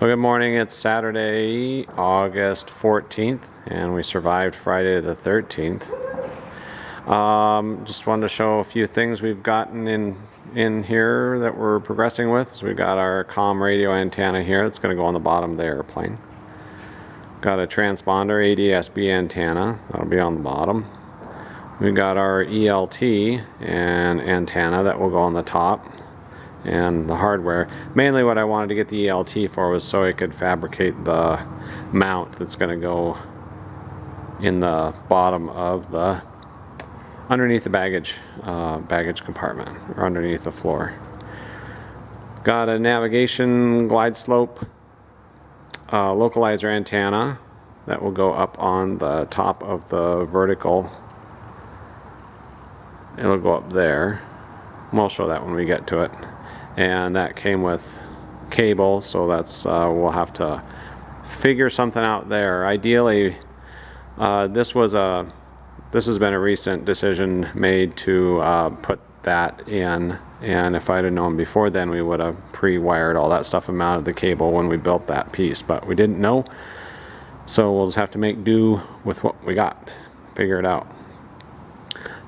Well, good morning. It's Saturday, August 14th, and we survived Friday the 13th. Just wanted to show a few things we've gotten in here that we're progressing with. So we've got our comm radio antenna here. It's going to go on the bottom of the airplane. Got a transponder ADS-B antenna. That'll be on the bottom. We've got our ELT and antenna that will go on the top. And the hardware. Mainly what I wanted to get the ELT for was so I could fabricate the mount that's going to go in the bottom of the underneath the baggage compartment, or underneath the floor. Got a navigation glide slope localizer antenna that will go up on the top of the vertical. It'll go up there. We'll show that when we get to it. And that came with cable, so that's we'll have to figure something out there. Ideally, this has been a recent decision made to put that in, and if I'd have known before then, we would have pre-wired all that stuff and mounted the cable when we built that piece, but we didn't know, so we'll just have to make do with what we got, figure it out.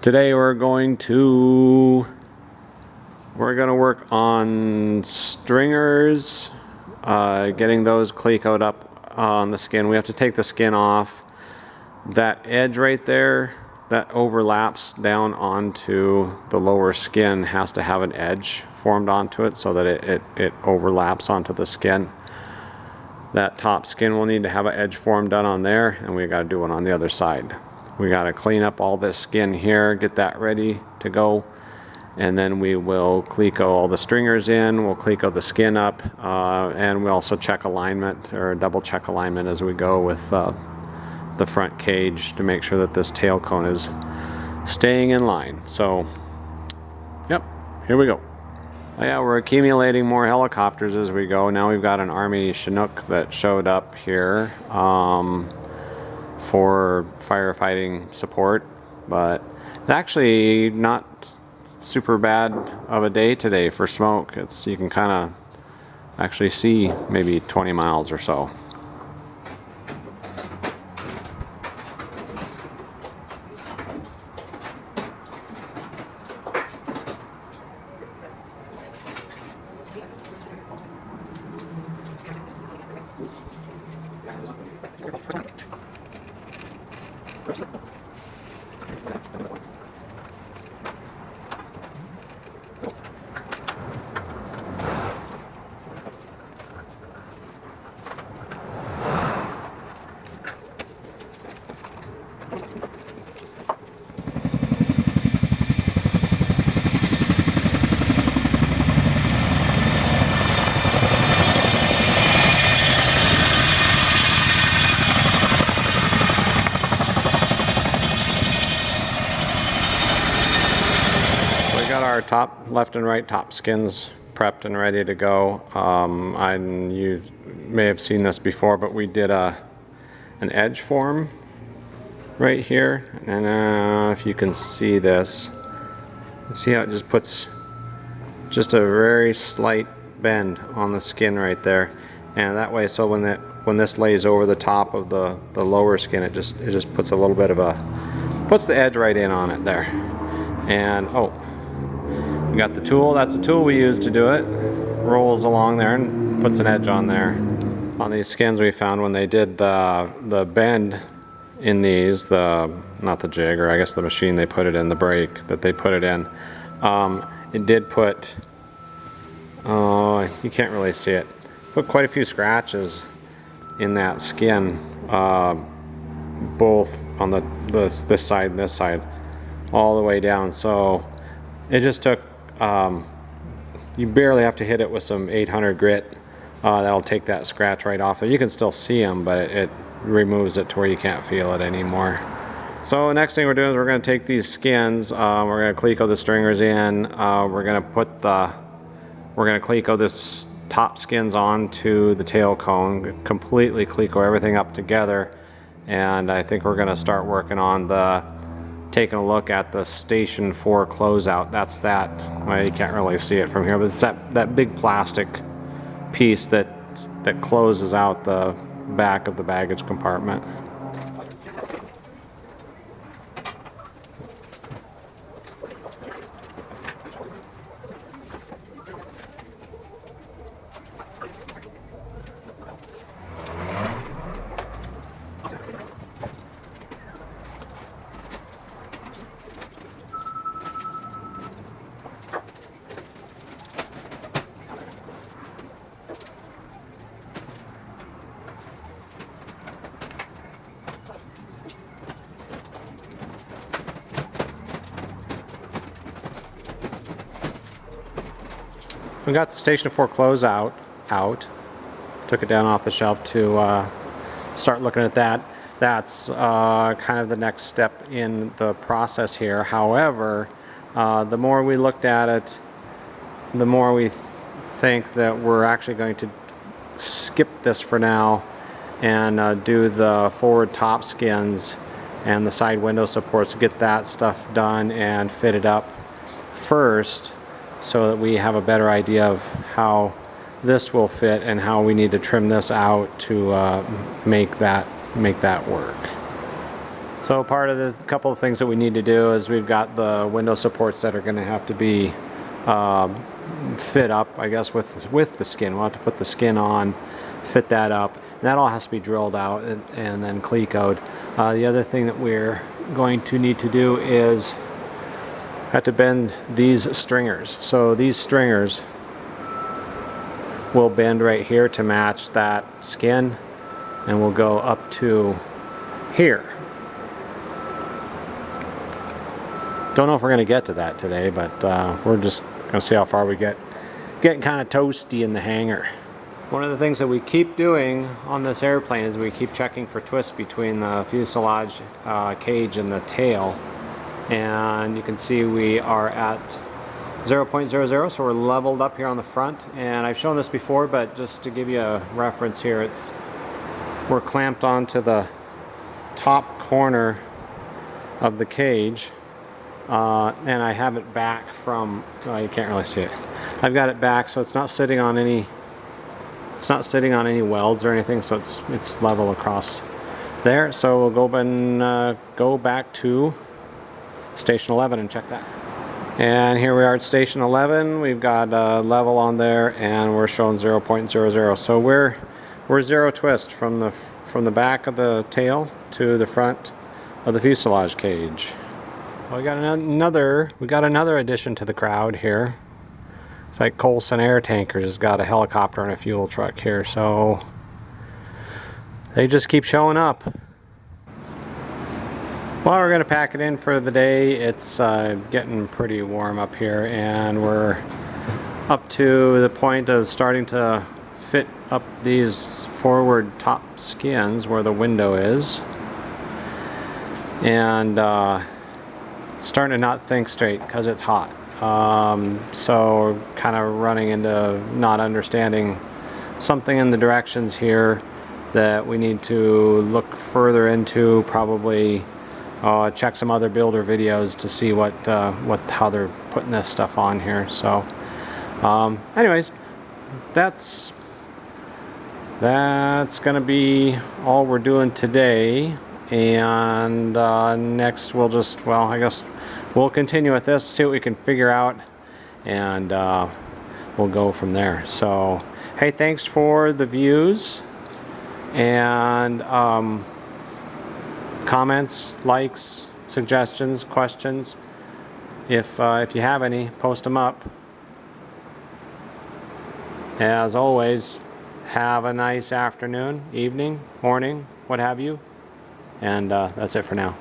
Today we're going to work on stringers, getting those clecoed up on the skin. We have to take the skin off. That edge right there that overlaps down onto the lower skin has to have an edge formed onto it so that it overlaps onto the skin. That top skin will need to have an edge form done on there, and we got to do one on the other side. We got to clean up all this skin here, get that ready to go. And then we will cleco all the stringers in, we'll cleco the skin up, and we also check alignment, or double check alignment as we go with the front cage to make sure that this tail cone is staying in line. So, yep, here we go. Yeah, we're accumulating more helicopters as we go. Now we've got an Army Chinook that showed up here for firefighting support, but it's actually not super bad of a day today for smoke. You can kind of actually see maybe 20 miles or so. Our top left and right top skins prepped and ready to go. You may have seen this before, but we did an edge form right here, and if you can see this, see how it just puts just a very slight bend on the skin right there, and that way, so when this lays over the top of the lower skin, it just puts a little bit of puts the edge right in on it there. And we got the tool. That's the tool we use to do it. Rolls along there and puts an edge on there. On these skins we found when they did the bend in these, not the jig, or I guess the machine they put it in, the brake that they put it in, it did put, you can't really see it, put quite a few scratches in that skin, both on this side and this side, all the way down. So it just took, you barely have to hit it with some 800 grit. That'll take that scratch right off. You can still see them, but it removes it to where you can't feel it anymore. So the next thing we're doing is we're going to take these skins, we're going to cleco the stringers in, we're going to cleco this top skins onto the tail cone, completely cleco everything up together, and I think we're going to start working on taking a look at the Station 4 closeout. That's that, well, you can't really see it from here, but it's that big plastic piece that that closes out the back of the baggage compartment. We got the Station 4 close out. Took it down off the shelf to start looking at that. That's kind of the next step in the process here. However, the more we looked at it, the more we think that we're actually going to skip this for now and do the forward top skins and the side window supports, get that stuff done and fitted up first, so that we have a better idea of how this will fit and how we need to trim this out to make that work. So part of the couple of things that we need to do is we've got the window supports that are going to have to be fit up, I guess, with the skin. We'll have to put the skin on, fit that up, and that all has to be drilled out and then clecoed. The other thing that we're going to need to do is have to bend these stringers. So these stringers will bend right here to match that skin, and we'll go up to here. Don't know if we're going to get to that today, but we're just going to see how far we get. Getting kind of toasty in the hangar. One of the things that we keep doing on this airplane is we keep checking for twists between the fuselage cage and the tail. And you can see we are at 0.00, so we're leveled up here on the front. And I've shown this before, but just to give you a reference here, we're clamped onto the top corner of the cage, and I have it back from, well, you can't really see it. I've got it back so it's not sitting on any welds or anything, so it's level across there. So we'll go back to Station 11 and check that. And here we are at Station 11. We've got a level on there and we're showing 0.00. So we're zero twist from the back of the tail to the front of the fuselage cage. Well, we got another addition to the crowd here. It's like Colson Air Tankers has got a helicopter and a fuel truck here, so they just keep showing up. Well, we're going to pack it in for the day. It's getting pretty warm up here, and we're up to the point of starting to fit up these forward top skins where the window is, and starting to not think straight because it's hot. So kind of running into not understanding something in the directions here that we need to look further into, probably check some other builder videos to see how they're putting this stuff on here. So anyways, that's gonna be all we're doing today, and next I guess we'll continue with this, see what we can figure out, and we'll go from there. So hey, thanks for the views and comments, likes, suggestions, questions. If you have any, post them up. As always, have a nice afternoon, evening, morning, what have you. And that's it for now.